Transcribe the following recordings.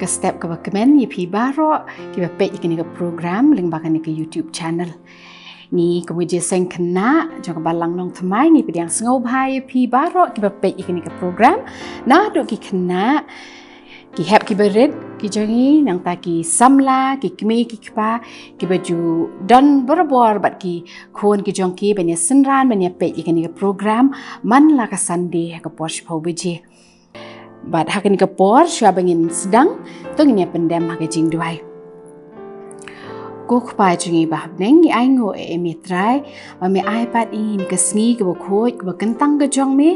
step ke komen ye pi baro ki ba page ni ke program ling ba ni ke YouTube channel ni Jingiaseng kena jong balang Nongthymmai ni pediang sengau bahai pi baro ki ba page ni ke program na duk ki kena ki hep ki berit ki jongi nang ta ki samla ki kme ki kpa ki baju dan berbor bat ki khon ki jong ki benya senran benya page ni ke program man la ka Sunday ka posh pau beje bat hakin ke por sya bengin sedang tong ni pendem ha ke jingrwai ko khpa jungi ba neng ni ai ngo e mitrai ma me iPad in ke sngi ke bo khoi ke bo kentang ke jong me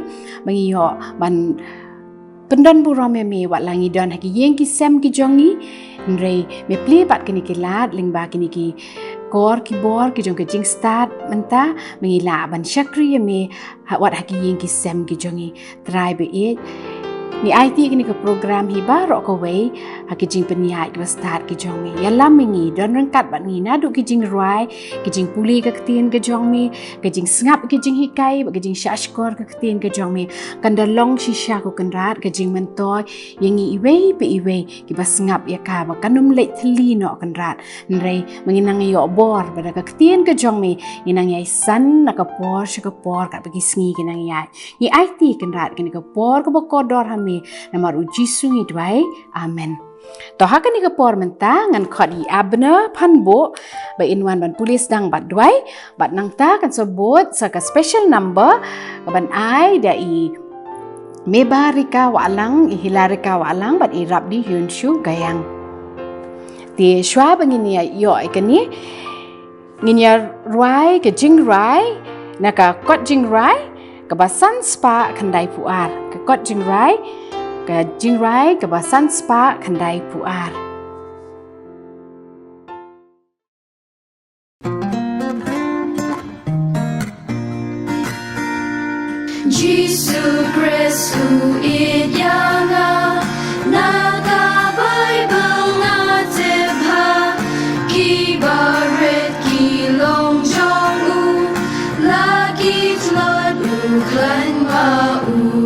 bangi yo ban pendan buram me wat langi don ha ki yeng ki sem ki jongi nrei me pli bat kini ki lat ling ba kini ki kor ki bor ki jong ke jing start menta mengi la ban shakri me wat ha ki yeng ki sem ki jongi try be it ni IT kini ke program hiba rok ko wei ha ki jing penihai ke start ki jong me yalam mengi don rengkat bat ni na du ki jingrwai ki jingpule ke Ktien ke jong me ke jing sngap ki jinghikai ke jing shashkor ke Ktien ke jong me kan dalong shisha ko kenrat ke jing mentoy yengi iwei pe iwei ki ba sngap ya ka ba kanum le thli no kenrat nrei menginang yo bor pada ke Ktien ke jong me inang yai san na ka por ka bagi sngi kinang yai ni IT kenrat kini ke por ko ba kodor ha namar uji sungi duai amen to ha kani ke por menta ngan khot i abna phanbo ba inwan ban pulis dang bat duai bat nang ta kan sebut sa ka special number ban ai da i mebarika walang i hilarika walang bat i rap di hyun shu gayang ti shwa bangini yo ikani nginya ruai ke jingrwai naka kot jingrwai ke basan spa khandai puar ke kot jingrwai ke basan spa khandai puar Jesus Christu idyanga naga Bible ngatibha kibaret kilong jong u lagi tlod u klan ma u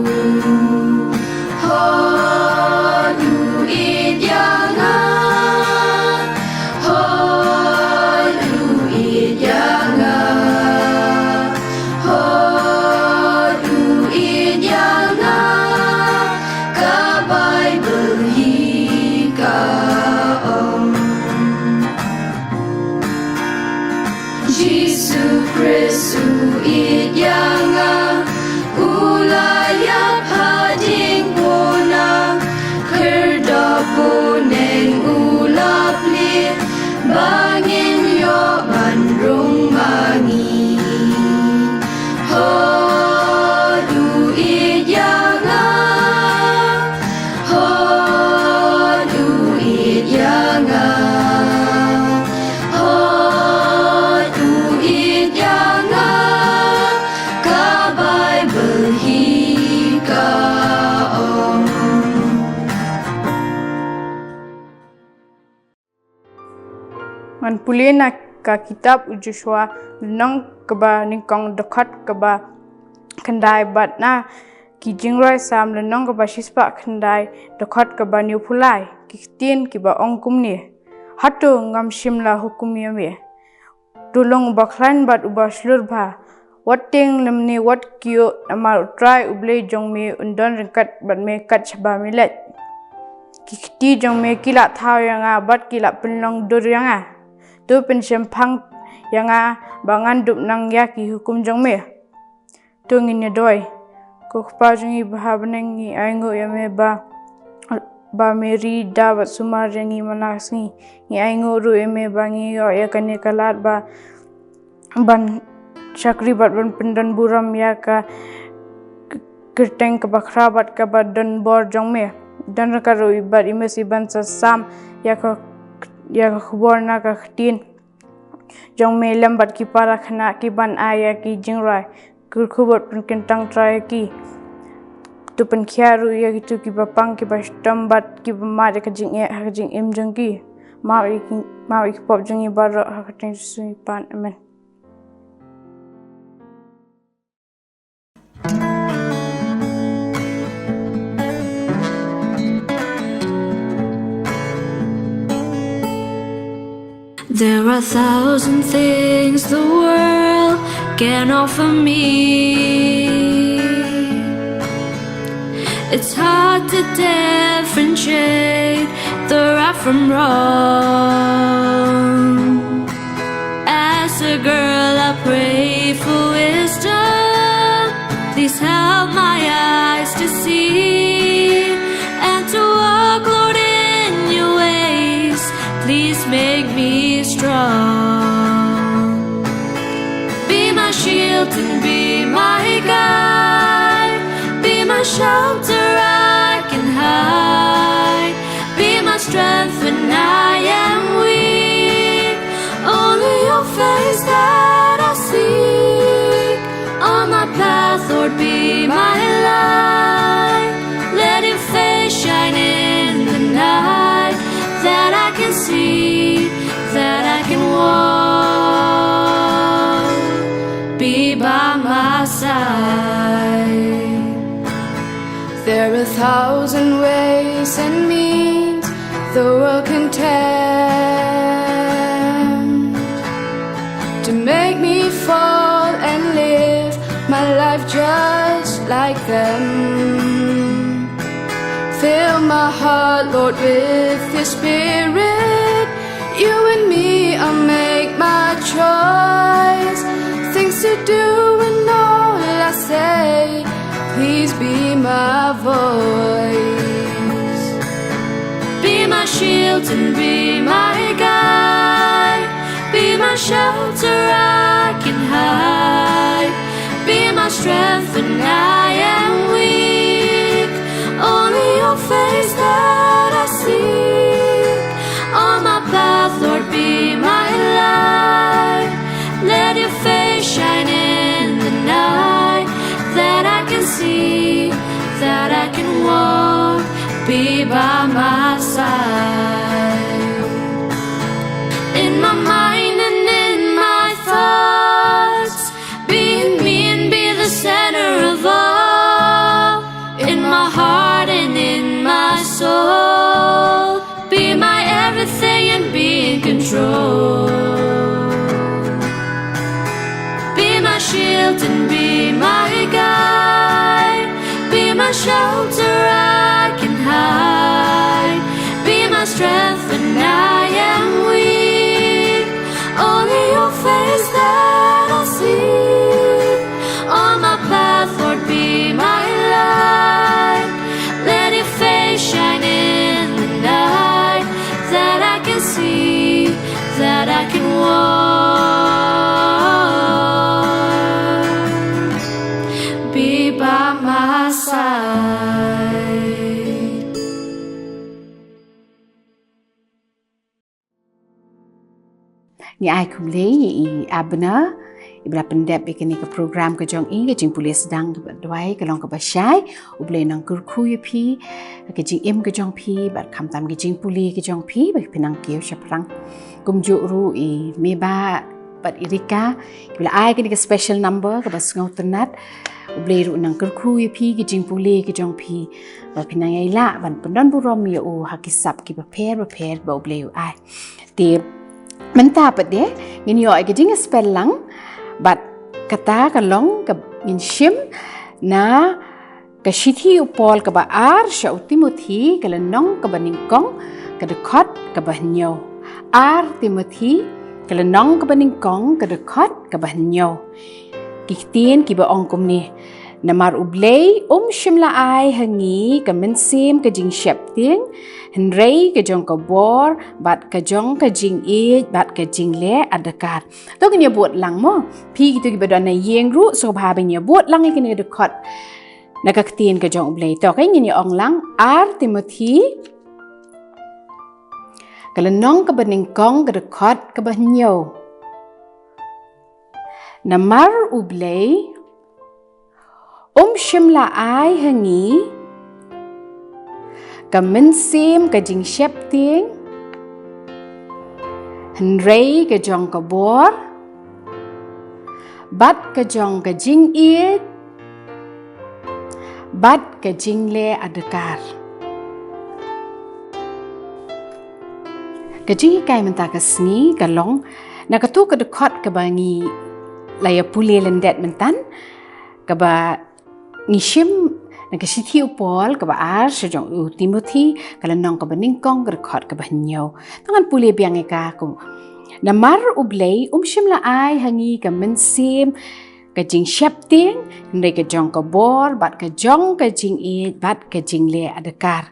bangin yo bandrung mangi ho du idyanga ho du idyanga ho du idyanga ka Bible hi ka Man pulih nak ka kitab Joshua nang keba ningkong dekat keba kendai bat na ki jingrwai sam nang keba shispa kendai dekat keba New Pulai ki Ktien kiba ongkum ni hatu ngam shimla hukum yame tulung baklan bat uba slur bha wating lemni wat kyo amal try U Blei jong me undon ringkat bat me kat chaba milet ki Kti jong me kila thau yang bat kila penlong dur yang tu pensyempang yang bangan dup nang ya ki hukum jong me tu ngin doi ko pa jong i bah beneng ni aingo ya me ba meri da bat sumar jeng i manasni ni aingo ru me bangi yo ya kane kalat ba ban chakri bat ban pendan buram ya ka kerteng ke bakra bat ka badan bor jong me dan ka ru ibat imesi ban sasam ya khubor na ka Ktien jong me lambat ki para khana ki ban aya ki jingrwai khubor pen kentang try ki tu pen khiaru ya ki tu ki bapang ki bastam bat ki ma ka jingieit ha jing im jong ki ma ik pop jong i bar ha ka teng sui pan amen There are 1,000 things the world can offer me. It's hard to differentiate the right from wrong. As a girl, I pray for wisdom. Please help my eyes to see and to walk, Lord, in your ways. Please make me strong. Be my shield and be my guide. Be my shelter I can hide. Be my strength when I am weak. Only your face that I seek. On my path, Lord, be my light. Let your face shine in the night, that I can see, that I can walk. Be by my side. There are 1,000 ways and means the world can tempt to make me fall and live my life just like them. Fill my heart, Lord, with your spirit. You and me, I'll make my choice. Things to do and all I say. Please be my voice. Be my shield and be my guide. Be my shelter I can hide. Be my strength when I am weak. Only your face that I seek. On my path, Lord, be my light. Let your face shine in the night, that I can see, that I can walk. Be by my side. In my mind and in my thoughts, be in me and be the center of all. In my heart and in my soul, be my everything and be in control. Be my shield and be my guide. Be my shelter I can hide. Be my strength when I am weak. Only your face that I see. On my path, Lord, be my light. Let your face shine in the night, that I can see, that I can walk. Be by my side. Ni ai kum lei i abna ibra pendep ikini ke program ke jong i ke jingpule sedang ke dwai ke long ke basyai U Blei nang kurku ye pi ke jing im ke jong pi bat kham tam ke jingpule ke jong pi ba pinang kieu shaprang kumjuh ru i meba bat irika bila ai ke special number ke bas ngau tenat U Blei ru nang kurku ye pi ke jingpule ke jong pi ba pinang ai la ban pendon burom ye o hakisap ki ba pher ba U Blei ai ti bynta pat de ngin yo ke jing spell lang bat kata kalong ke ngin shim na ke shithi upol ke ba ar sha Timothy ke lenong ke baningkong ke dekot ke bahnyo ar Timothy ke lenong ke baningkong ke dekot ke bahnyo Ktien ki ba ongkom ni namar U Blei shimla ai hangi ke mensim ke jing shep ting henrei ke jong ke bor bat ke jong ke jingieit bat ke jinglehadkar to kini buat lang mo pi gitu ki badana yeng ru so bha ba ni buat lang ikini dekot na ka Ktien ke jong U Blei to kai ni ong lang ar Timothy kalenong ke beningkong ke dekot ke bahnyo namar U Blei shimla ai hangi ka mensim ka jing shep ting henrei ka jong ka bor bat ka jong ka jingieit bat ka jinglehadkar ka jinghikai menta ka sngi ka long na ka tu ka dekot ka bangi laya pule lendet mentan ka ba ngishim na ka sithi upol ka ba ar sejong u Timothy ka lanong ka ba ningkong ka dekot ka ba nyaw tangan pule biang ka ku namar U Blei shim la ai hangi ka mensim ka jing shepting ndai ka jong ka bor bat ka jong ka jingieit bat ka jinglehadkar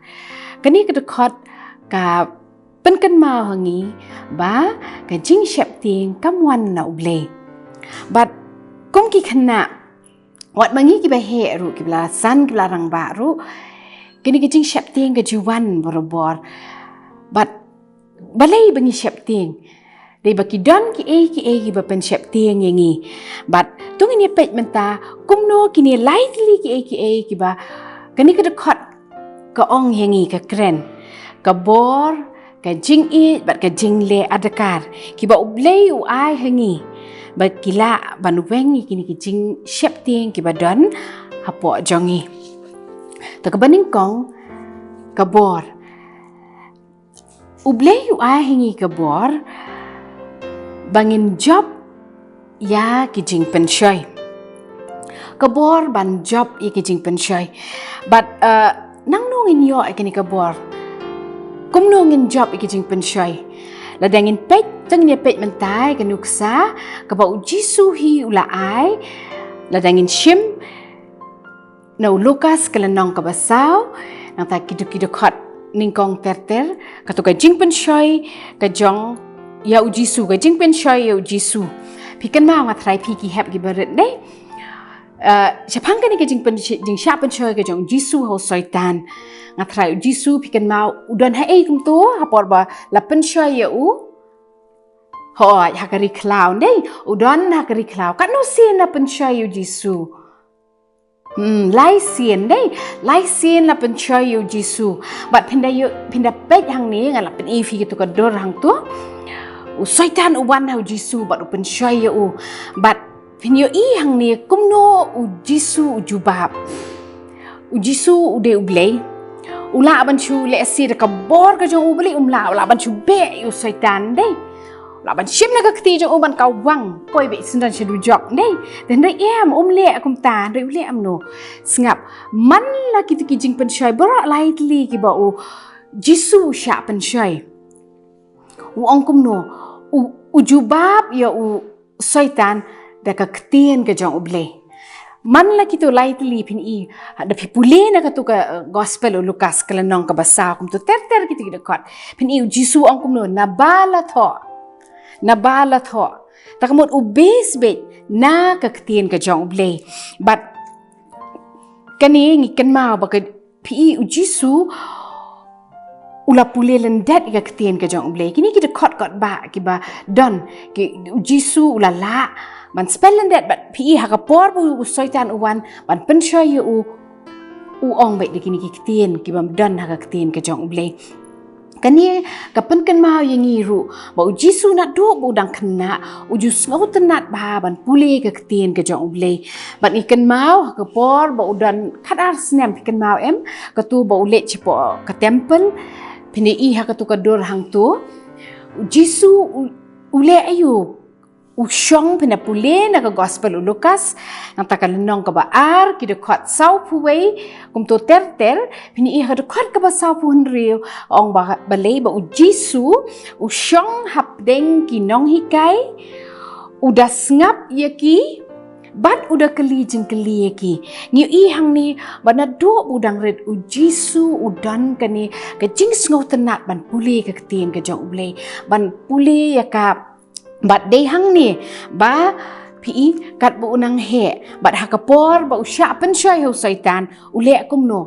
kani ka dekot ka penkan mau hangi ba ka jing shepting kamwan na U Blei bat kum ki khana wat mangi ki ba he ru ki bla san ki bla rang ba ru kini ki jing shepting ka juwan borobor bat balai bangi shepting dei baki don ki ki ba pen shepting yangi bat tung ini pet menta kumno kini lightly ki ba kani ka dekot ka ong yangi ka kren ka bor ka jingieit bat ka jinglehadkar ki ba U Blei u ai hangi ba kila banuwengi kini ki jing shepting ki ba don hapo jongi ta ka baning kong ka bor U Blei u ai hangi ka bor bangin job ya ki jing penshoy ka bor ban job ya ki jing penshoy but nang nongin yo kini ka bor kum nongin job ki jing penshoy la dangin pet tang ne pet mentai ka nuksa ka ba ujisu hi ula ai la dangin shim na Lukas ka lanong ka basaw nang ta kidu khot ningkong terter ka to ka jing penshoy ka jong ya ujisu ka jing penshoy ya ujisu pikan ma ngatrai pi ki hap ki beret dei chapang ka ni ka jing sha penshoy ka jong jisu ho soitan ngatrai ujisu pikan ma udon ha kum to hapor ba la penshoy ya u hoi hakari clown dei udon hakari clown kan no sin na penshoy ujisu lai sien dei lai sien la penshoy ujisu bat pinda pet hang ni ngala pen ifi ki to ka dor hang to soitan uwan ha ujisu bat penshoy ya u bat pinyo i hang ni kumno ujisu ujubab ujisu ude U Blei ula banchu le asir ka bor ka jong U Blei ula banchu be u soitan dei ula ban shim na ka kti jong uban ka wang poi be sindan shedu jok dei dan dei em le akum ta dei le am no sngap man la ki jing penshoy bora lightly ki ba u jisu sha penshoy u ongkum no ujubab ya u soitan da ka Ktien ka jong U Blei man la kito lightly pin i da pipule na ka tu ka gospel u Lukas ka lanong ka basa kum tu ter kito kidakot pin i jisu ongkum no nabala tho takamot u base bet na ka Ktien ka jong U Blei but kani ngi kan ma ba ka pi u jisu ula pule lendet ka Ktien ka jong U Blei kini kita kot ba ki ba don ki jisu ula la man spell lendet bat pi ha ka por bu soitan uwan ban penshoy u ong bet kini ki Ktien ki ba don ha ka Ktien ka jong U Blei kani ka penkan mau yangi ru ba jisu na do bu dang khna ujus ngau tenat ba ban pule ka Ktien ka jong U Blei ban ikan mau ka por ba udan khatar snem ikan mau em ka tu ba ule chipo ka temple pini i ha ka tu ka dor hang tu jisu ule ayu ushong pina pule na ka gospel u Lukas nang ta ka lanong ka ba ar ki de khot sau puwei kum to ter pini i ha de khot ka ba sau pu riu ong ba balei ba u jisu ushong hap deng ki Nonghikai udah ngap ye ki bat udah keli jengkeli ki ngi i hang ni bana do budang red u jisu udan kani ka jing sngo tenat ban pule ka Ktien ka jong U Blei ban pule ya ka bat dei hang ni ba pi kat bu unang he bat ha ka por ba usha penshoy ho soitan ule kum no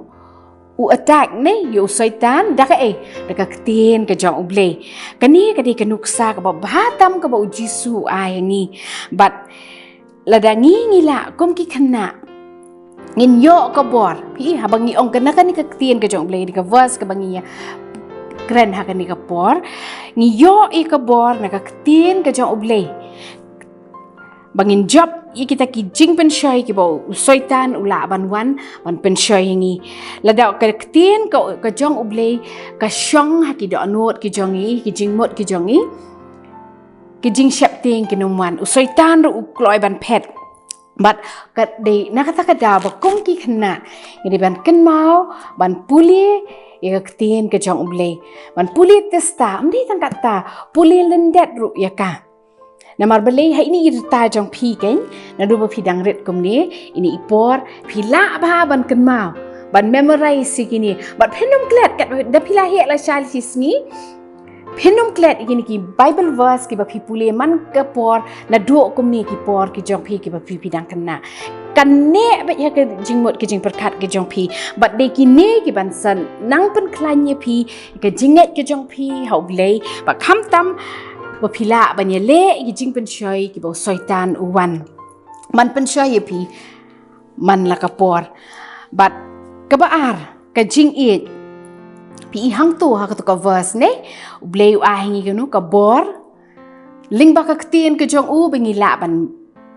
u attack ne yo soitan da ka da ka Ktien ka jong U Blei kani ka di ka nuksa ka ba batam ka ba u jisu ai ni bat ladangi ngila kom ki khana ngin yo ka bor pi ha bangi ong kana kani ka Ktien ka jong U Blei di ka verse ka bangi ya kren ha kani ka por ngi yo i ka bor na ka Ktien ka jong U Blei bangin job kita ki jing penshoy ki bo soitan ula ban wan ban penshoy ngi lada ka ktien ka jong U Blei ka shong ha ki do anot ki jongi ki jingmot ki jongi ki jing shap ting ki nomwan soitan ru kloi ban phet but ka de nakata ka da ba kong ki khna ngi ban ken mau ban puli ya ktien ka jong U Blei ban puli testa amdi tang kata puli lendet ru ya ka namar belai hai ini irta jong pi kan na do pi dang ret kom ni ini ipor pi la ba ban ken mau ban memorize sikini but phenom klet kat da pi la he la chal sisni phenom klet ikini ki bible verse ki ba pi pule man ke por na do kom ni ki por ki jong pi ki ba pi dang kana kan ne ba ya ke jingmot ki jing perkat ki jong pi but de ki ne ki ban san nang pen klanye pi ke jinget ki jong pi hau blei ba kham tam ba phila banya le ki jing penshoy ki bo soitan uwan man penshoy pi man la kapor but kabaar ka jingieit pi hang tu ha ka verse ne U Blei a hingi ka nu ka bor ling ba ka ktien ka jong u bengi la ban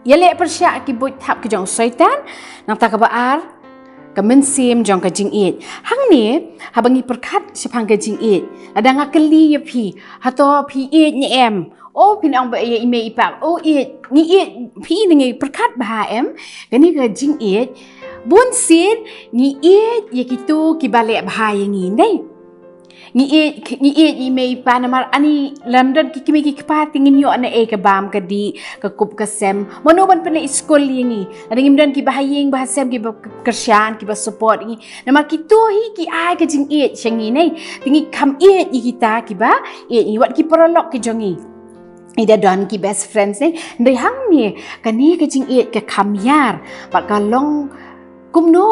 yale persya ki bo thap ki jong soitan nang ta kabaar ka mensim jong ka jingieit hang ni ha bangi perkat sepang ka jingieit ada ngakeli ya pi hato pi e ni em o pin ang ba ye ime ipak o e ni e pi ni perkat ba em gani ka jingieit bun sin ni e ye kitu ki bale ba ye ngi nei ni e ime pa namar ani London ki kimi ki pa tingin yo ana e ka bam ka di ka kup ka sem manoban pa na school yengi ada ngimdan ki bahayeng bahasem ki kersyan ki ba support ngi namar ki to hi ki ai ka jing e shangi nei tingi kam e kita ki ba e ni wat ki prolog ki jongi ida don ki best friends nei ndai hang ni ka ni ka jing e ka kam yar ba ka long kumno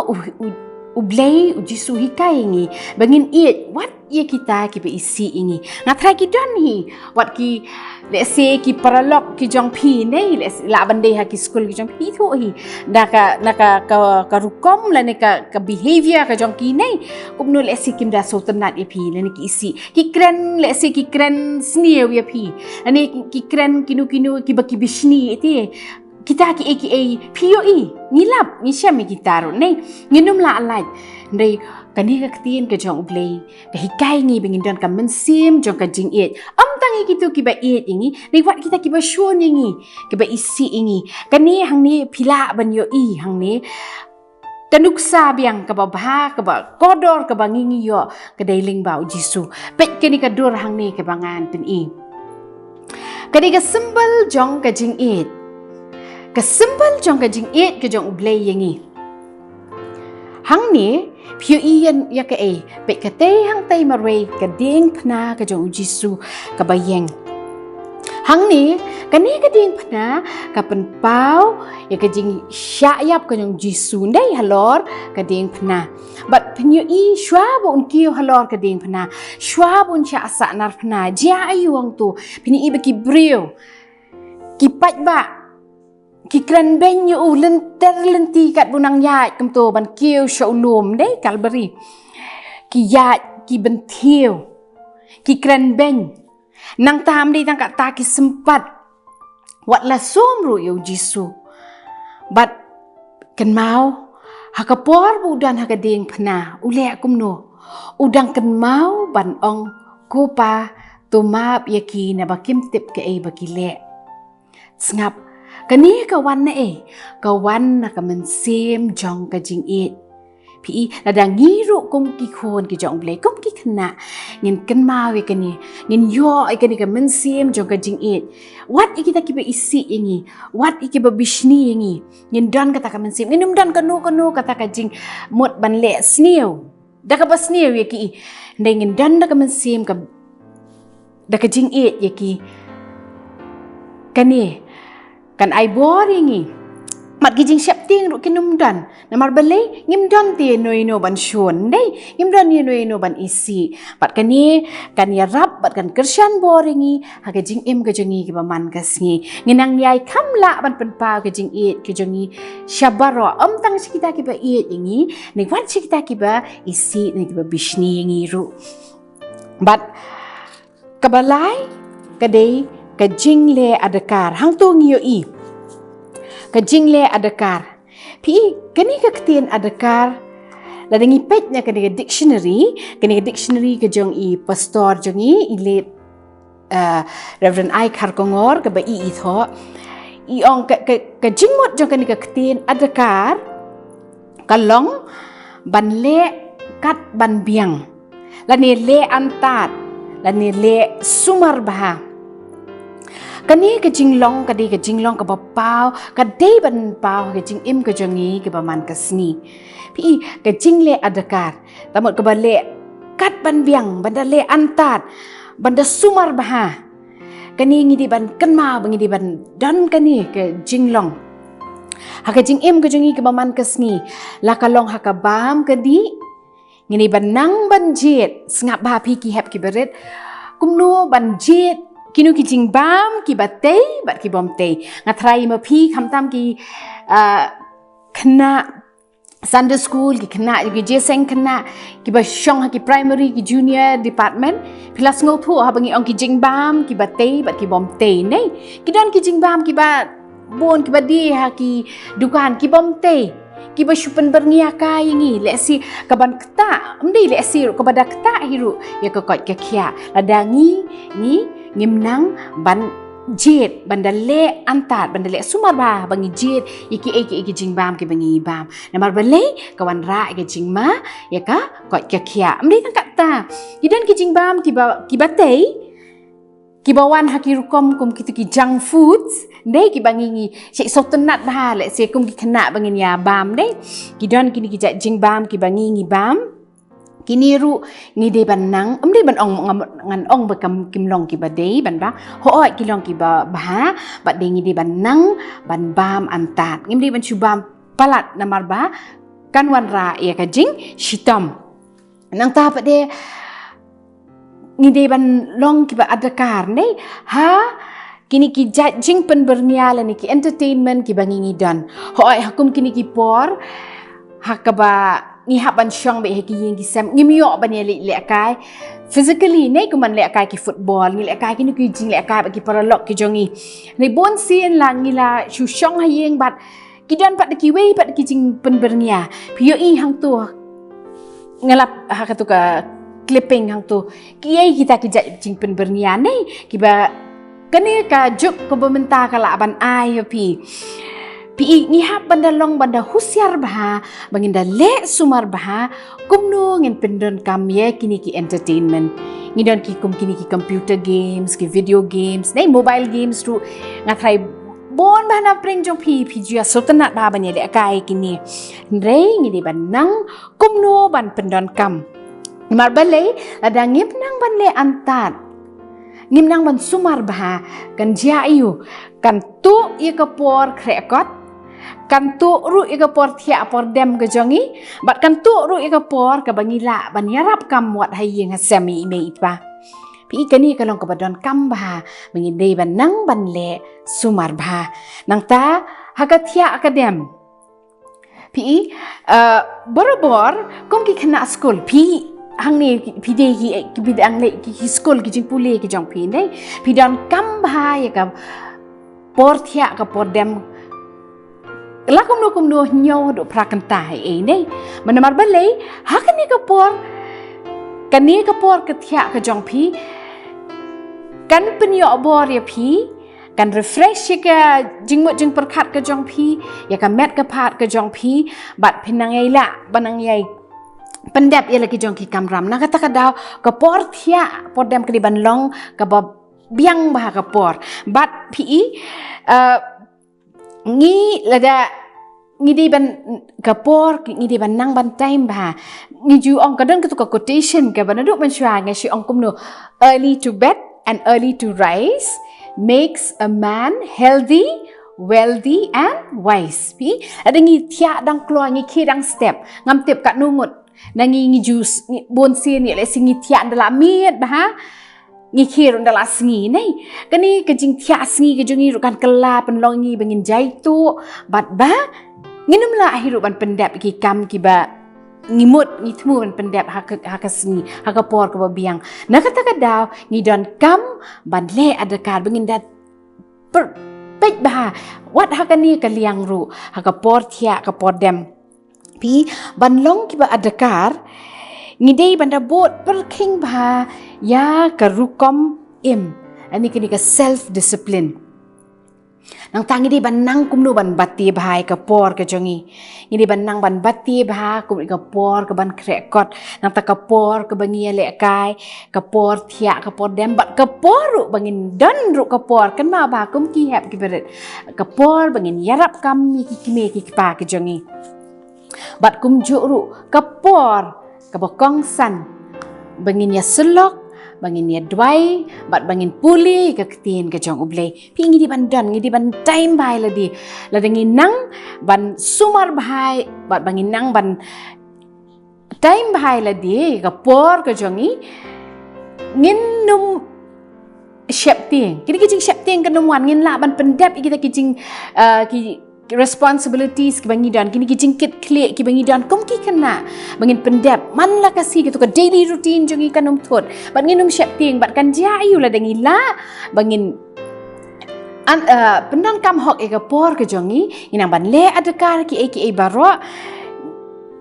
U Blei uji suhikai ngi bangin it what ye kita ki be isi ingi ngatrai ki don hi what ki let's say ki paralog ki jong pi nei la bande ha ki school ki jong pi tho hi ka rukom la ne ka behavior ka jong ki nei kumno let's say kim da sultanat ye pi la ne ki isi ki kren let's say ki kren sneer ye pi ane ki kren kinu ki ba ki bishni ite kita ki aka POE ngilap ni syam kita ro nei nginum la alai ndai kani ka ktien ka jong U Blei ka hikai ngi bengin don ka mensim jong ka jingieit am tangi kitu ki ba et ingi nei wat kita ki ba shon ingi ki ba isi ingi kani hang ni phila ban yo i hang ni kanuksa biang ka ba ka ba kodor ka ba ngingi yo ka dailing ba jisu pet kani ka dur hang ni ka bangan pen i kani ka symbol jong ka jingieit ka symbol jong ka jingieit ka jong U Blei yengi hang ni pio ian ya ka e pe ka te hang tai marwe ka ding phna ka jong jisu ka bayeng hang ni ka ding phna ka pen pau ya ka jing syayap ka jong jisu ndai halor ka ding phna but penyo i shwa bon kio halor ka ding phna shwa bon cha sa nar phna ja ayuang tu pini i be ki brio ki pat ba ki kran ben yu lenti kat bunang yat kem to ban kieu showlum dei kalbari ki yat ki bentiu ki kran ben nang tam dei tang kat ta ki sempat wat la som ru yu jisu but ken mau ha ka por bu dan ha ka ding phna ule kumno udang ken mau ban ong kupa to map yaki na bakim tip ke e bakile ngap kani kawan na kawan na ka mensim jong ka jingieit pi ladang ngiru kum ki khon ki jong blei kum ki khna ngin kan mau we kani ngin yo kani ka mensim jong ka jingieit wat kita ki be isi ingi wat ki be bishni ingi ngin dan kata ka mensim ngin dan kanu kata ka jing mot ban le snew da ka ba snew ye ki ngin dan da ka mensim ka da ka jingieit ye ki kani kan ai boringi mat ki jing shap ting ru kinum dan namar belai ngim dan ti no ban shon dei ngim dan no ban isi pat kani kan ya rap bat kan kersyan boringi ha ka jing em ka jongi ki baman ka sngi nginang yai khamla ban pen pa ka jing et ki jongi shabaro am tang sikita ki ba et ingi ne wat sikita ki ba isi ne ki ba bishni ingi ru bat kabalai ka dei ka jinglehadkar hang tu ngiyo i ke jinglehadkar. Pi kani ke Ktien adkar la dengi petnya ke dictionary ke jong I pastor jong I ile Reverend I Kharkongor ke ba I tho I ong ke jingmot jong kani ke Ktien adkar kalong ban le kat ban biang la ni le antat la ni le sumar bah kani ke jinglong kadi ke jinglong ke bapau ke dei ban pau ke jing im ke jongi ke baman ke sni pi ke jinglehadkar tamot ke bale kat ban biang banda le antat banda sumar bah kani ngi di ban kenma bangi di ban dan kani ke jinglong haka jing im ke jongi ke baman ke sni la kalong haka bam ke di ngini ban nang ban jet sngap ba pi ki hep ki beret kumno ban jet kinu ki jing bam ki batei bat ki bom tei ngatrai ma pi khamtam ki khna Sunday school ki khna ki jeseng khna ki ba shong ha ki primary ki junior department pilas ngau thu ha bangi ong ki jing bam ki batei bat ki bom tei nei ki dan ki jing bam ki ba bon ki ba di ha ki dukan ki bom tei ki ba shupen berngiakai ngi le si kaban kta mdi le si ko bada kta hiru ya ko kot ke khia ladangi ni ngimnang ban jet banda le antat banda le sumar ba bangi jet iki jingbam ki bangi bam namar bale kawan ra ke jingma ya ka kot ke khia mdi kan kata idan ki jingbam ki batei ki bawan hakirukom kum ki junk foods dei ki bangi ngi sik sotenat ba le se kum ki khna bangi ya bam dei ki don kini ki jingbam ki bangi ngi bam kini ru ngi de ban nang amde ban ong ngan ong ba kam kimlong ki ba dei ban ba ho oi ki long ki ba ba ba de ngi de ban nang ban bam antat ngi de ban chu bam palat namar ba kan wan ra ya ka jing shitam nang ta pa de ngi de ban long ki ba adakar nei ha kini ki jing pen berniala ni ki entertainment ki bangi ngi don ho oi hakum kini ki por hakaba ni haban shong be ki yeng ki sam ngi myo ban ye le kai physically nei kuman le kai ki football ngi le kai ki ni ki jing le kai ba ki paralok ki jongi nei bon sien la ngi la shu shong ha yeng bat ki dan pat ki wei pat ki jing pen bernia pio I hang tu ngelap ha ka tu ka clipping hang tu ki ai kita ki jing pen bernia nei ki ba kani ka juk ko bymta kala ban ai pi ngi hap banda long banda husyar bah banginda le sumar bah kumno ngin pendon kam ye kini ki entertainment ngidon ki kum kini ki computer games ki video games nei mobile games tu ngathai bon bah na pring jong pi jia sultanat bah ban ye le kai kini rei ngi ban nang kumno ban pendon kam mar balai ada ngip nang ban le antat ngim nang ban sumar bah kan jia iu kan tu ye kapor krekot kan tu ru ika por thia por dem ke jongi bat kan tu ru ika por ka bangila ban yarap kam wat hayeng hasami me ipa pi kani kalong ka badon kam ba bangi dei ban nang ban le sumar ba nang ta hakathia akadem pi borobor kom ki khna school pi hang ni pi de ki bi ang le ki school ki jingpule ki jong pi dei pi dan kam ba ya ka por thia ka por dem la kum no nyo do prakanta ai nei manamar balai hakani ka por kani ka por ka thia ka jong pi kan penyo bor ya pi kan refresh ka jingmot jing perkhat ka jong pi ya ka met ka phat ka jong pi bat pinangai la banang yai pendap ya lagi jong ki kamram na kata ka daw ka por thia por dem ka di ban long ka ba biang ba ka por bat pi ngi lada ngi di ban kapor ngi di ban nang ban time ba ngi ju ong kadang ketu ka quotation ka ban duk man shwa ngi shi ong kumno early to bed and early to rise makes a man healthy wealthy and wise pi ada ngi thia dang klo ngi ki dang step ngam tep ka numut nangi ju bon sin ni le singi thia ndala miet ba ha ngi khir ndala sngi nei kani ka jing thia sngi ka jungi ru kan kala penlong ngi bangin jaitu bat ba nginum la hiru ban pendap ki kam ki ba ngimut ngi thmu ban pendap hak sngi hak por ka ba biang na kata ka daw ngi don kam ban le adakar bangin dat pej bah wat hakani ka liang ru hakapor thia kapor dem pi banlong ki ba adakar ngidei banda bot perking bah ya ka rukom im ani kini ka self discipline nang tangi di banang kumnu ban bati bahai ka por ka jongi ngidi banang ban bati bah kum ka por ka ban krekot nang ta ka por ka bangi le kai ka por thia ka por dem bat ka por ru bangin dan ru ka por kan ma ba kum ki hap ki beret ka por bangin yarap kam mi ki kime ki pa ka jongi bat kumjuh ru ka por ka bokong san bangin ya selok bangin ya dwai bat bangin puli ka Ktien ka jong U Blei pi ngi di ban dan ngi di ban time bai la di la dengi nang ban sumar bahai bat bangin nang ban time bahai la di ka por ka jongi ngin num syap tieng kini kijing syap tieng ka num wan ngin la ban pendap kita kijing ki responsibilities ki bangi dan kini ki jingkit klik ki bangi dan kum ki kena bangin pendap man la kasi gitu ka daily routine jongi kanum thot bat nginum syap ting bat kan ja ayu la dengi la bangin pendan kam hok e ka por ke jongi inang ban le adakar ki aka baro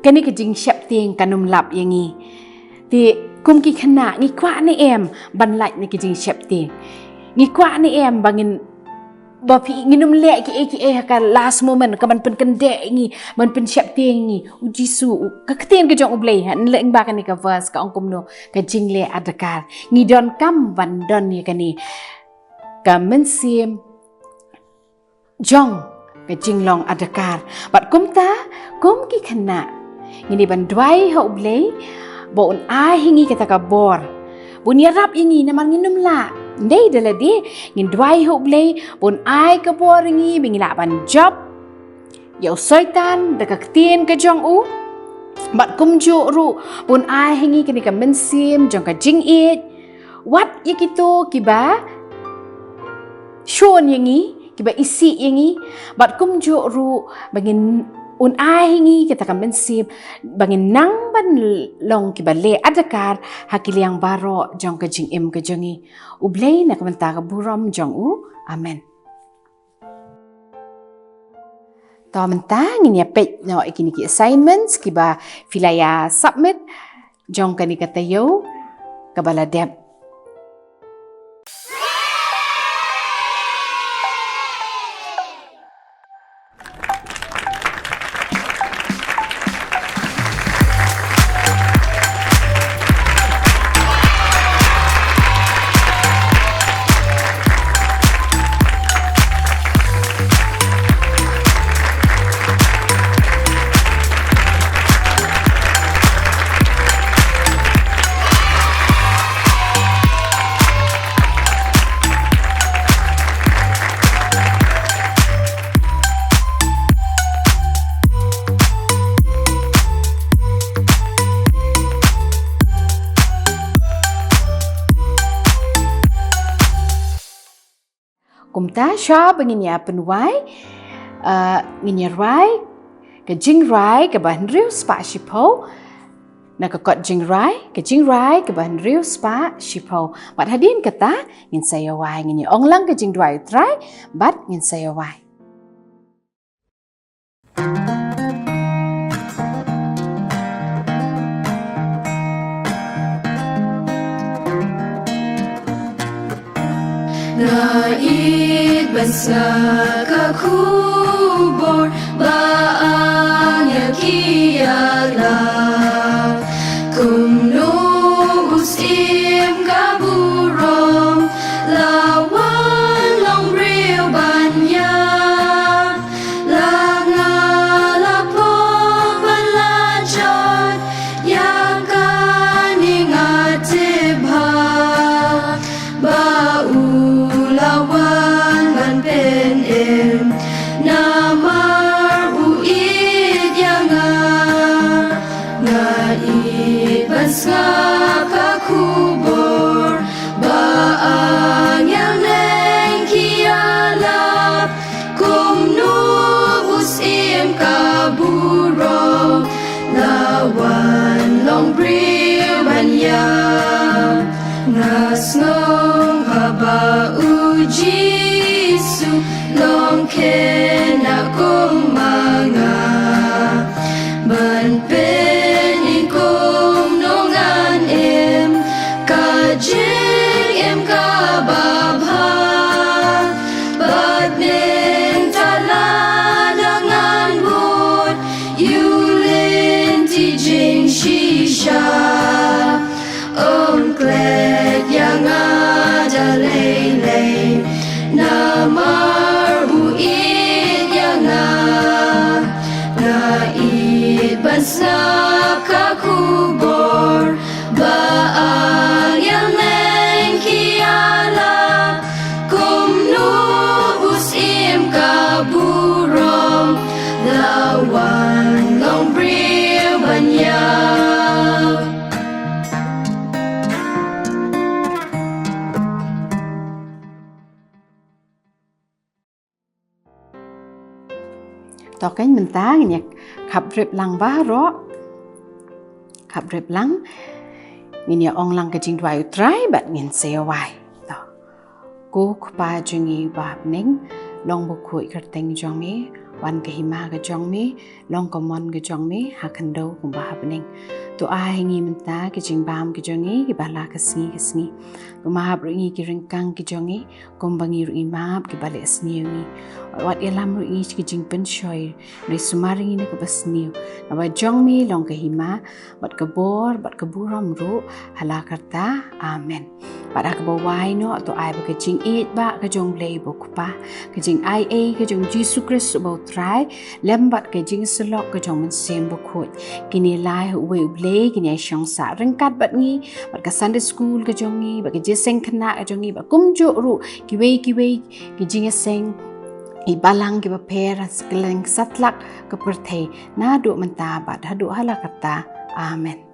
kani ki jing syap ting kanum lap yangi ti kum ki kena ngi kwa ni em ban like ni ki jing syap ting ngi kwa ni em bangin bapi nginum le ki aka ka last moment ka man pen kendek ngi man pen syap ting ngi ujisu ka Ktien ka jong U Blei han leng ba kan ni ka verse ka ongkum no ka Jinglehadkar ngi don kam ban don ni kani ka mensim jong ka Jinglehadkar bat kum ki kena ngini ban dwai ha U Blei bo un ai hingi kata ka bor bun yarap ingi naman nginum la ndai dala di ngin dwai U Blei bun ai ka bor ngi bingila ban job yau soitan da ka Ktien ka jong U bat kumjuh ru bun ai hingi kini ka mensim jong ka Jingieit wat yakito kiba shon yangi kiba isi yangi bat kumjuh ru bangin un ai hingi kita ka mensim bangin nang ban long kiba le adakar hakiliang baro jong ka jingim ka jongi U Blei na kamanta ka buram jong U amen to menta ngin ya pej no ikini ki assignments kiba filaya submit jong kani katayo kabala deb kumta sha bangin ya penwai nginyarwai ke jingwai ke ban riu spa shipo na ka kot jingwai ke ban riu spa shipo bat hadin kata ngin sayawai ngin onglang ke jingwai try bat ngin sayawai Ngait bansa ka kubor baang yakiala kumno usim kaburong lawan long real banya langalapo balajot yang kaningatibha lawan ban pen em namar uid yang ngait bansa ka kubor baang yang neng kialap kumnu usim kaburo lawan long bril banyam ngasngong haba ujisu Nong Khynnah kumanga ban pen in kum nongan em ka jing em kaba bha but bynta la dengan bud yulin ti jing shisha glad yang ada lele namar buit yang na it basna kakubor baang yang kiala kumnu usim kaburong lawan long brio banyak. Tỏ cánh mình ta nhạc khắp rệp lăng bá rõ khắp rệp lăng mình nhạc ong lăng cái jingrwai utrai bạn nhìn xe hoài tỏ cô ba jungi bạp nính long bộ khuội gật tình jong mi Wan Khynnah cái jong mi long common cái jong mi hạ khăn đâu cũng bà hạp nính tu ai nghi mình ta cái jing bam cái jong cái bà la cái sngi cũng mà hạp rụi cái ring căng cái jong cũng bà nghi rụi map cái bà lệ sniu nghi wat elam rui cái jing pen shoy dari sumaring ini ke basniu na wa jong mi long Khynnah bat kabor bat kaburam ru halakarta amen pada ka bawai no to ai ba ka jingieit ba ka jong Blei bo pa ka jing ia ka jong Jesus Christ bo trai lem bat ka jing selok ka jong men sem bo khoi kini lai hu U Blei kini shong sa rengkat bat ngi bat ka Sunday school ka jong ngi ba ka Jingiaseng khana ka jong ngi ba kumjuh ru ki wei ki Jingiaseng ibalang ki bapera skeleng satlak keperthei na du mentabat hadu halakata amen.